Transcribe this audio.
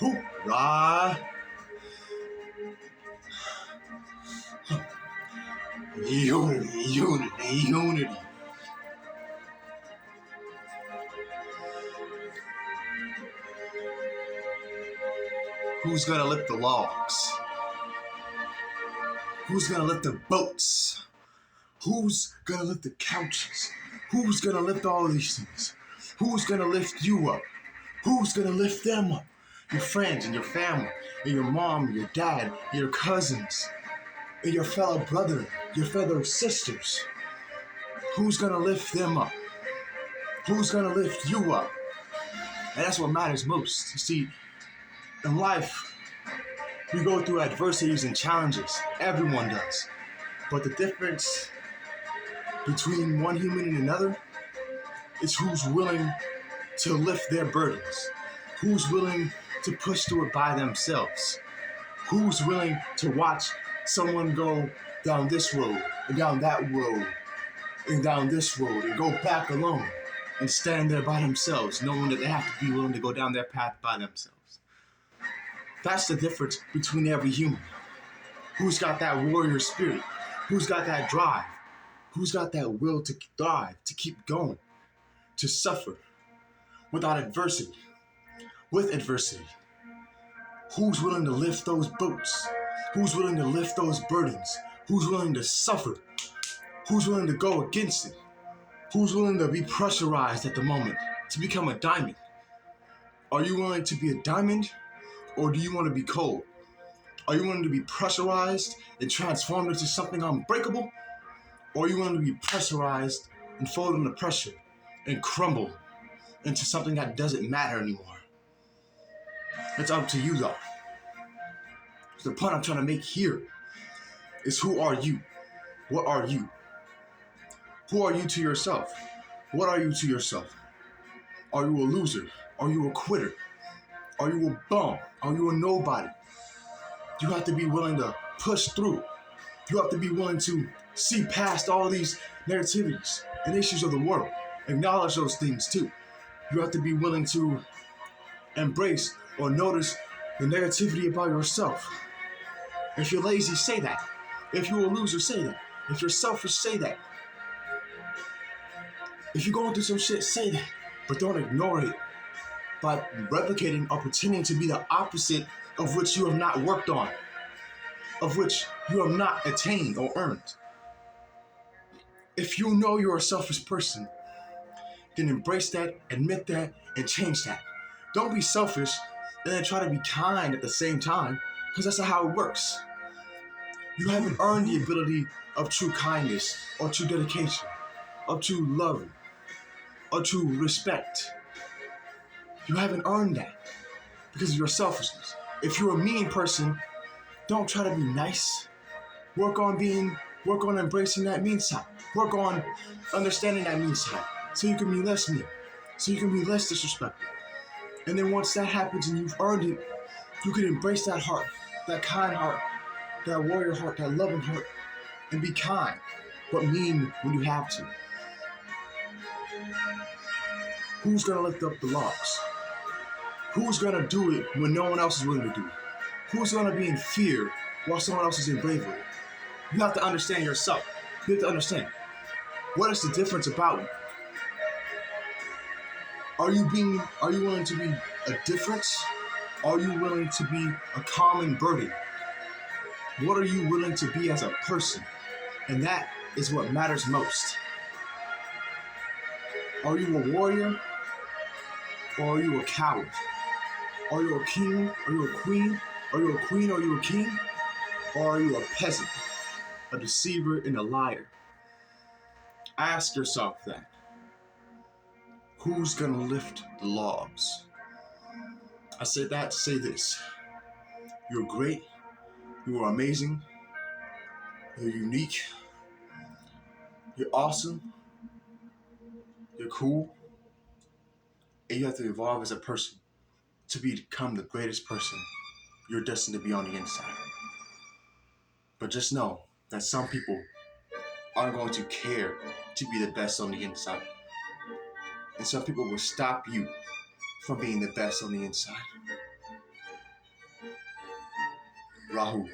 Hoorah! Unity, unity, unity. Who's gonna lift the logs? Who's gonna lift the boats? Who's gonna lift the couches? Who's gonna lift all these things? Who's gonna lift you up? Who's gonna lift them up? Your friends and your family, and your mom, and your dad, and your cousins, and your fellow brother, your fellow sisters. Who's gonna lift them up? Who's gonna lift you up? And that's what matters most. You see, in life, we go through adversities and challenges. Everyone does. But the difference between one human and another is who's willing to lift their burdens, who's willing to push through it by themselves, who's willing to watch someone go down this road and down that road and down this road and go back alone and stand there by themselves, knowing that they have to be willing to go down their path by themselves. That's the difference between every human. Who's got that warrior spirit? Who's got that drive? Who's got that will to thrive, to keep going, to suffer without adversity, with adversity? Who's willing to lift those boats? Who's willing to lift those burdens? Who's willing to suffer? Who's willing to go against it? Who's willing to be pressurized at the moment to become a diamond? Are you willing to be a diamond, or do you want to be coal? Are you willing to be pressurized and transformed into something unbreakable? Or are you willing to be pressurized and fold under pressure and crumble into something that doesn't matter anymore? It's up to you, though. So the point I'm trying to make here is, who are you? What are you? Who are you to yourself? What are you to yourself? Are you a loser? Are you a quitter? Are you a bum? Are you a nobody? You have to be willing to push through. You have to be willing to see past all these negativities and issues of the world. Acknowledge those things too. You have to be willing to embrace or notice the negativity about yourself. If you're lazy, say that. If you're a loser, say that. If you're selfish, say that. If you're going through some shit, say that. But don't ignore it by replicating or pretending to be the opposite of which you have not worked on, of which you have not attained or earned. If you know you're a selfish person, then embrace that, admit that, and change that. Don't be selfish and then try to be kind at the same time, because that's not how it works. You haven't earned the ability of true kindness, or true dedication, or true love, or true respect. You haven't earned that because of your selfishness. If you're a mean person, don't try to be nice. Work on embracing that mean side. Work on understanding that mean side, so you can be less mean, so you can be less disrespectful. And then once that happens and you've earned it, you can embrace that heart, that kind heart, that warrior heart, that loving heart, and be kind, but mean when you have to. Who's gonna lift up the logs? Who's gonna do it when no one else is willing to do it? Who's gonna be in fear while someone else is in bravery? You have to understand yourself. You have to understand, what is the difference about you? Are you willing to be a difference? Are you willing to be a common burden? What are you willing to be as a person? And that is what matters most. Are you a warrior? Or are you a coward? Are you a king? Are you a queen? Are you a queen? Are you a king? Or are you a peasant, a deceiver, and a liar? Ask yourself that. Who's gonna lift the logs? I said that to say this. You're great. You are amazing. You're unique. You're awesome. You're cool. And you have to evolve as a person to become the greatest person you're destined to be on the inside. But just know that some people aren't going to care to be the best on the inside. And some people will stop you from being the best on the inside. Rahul.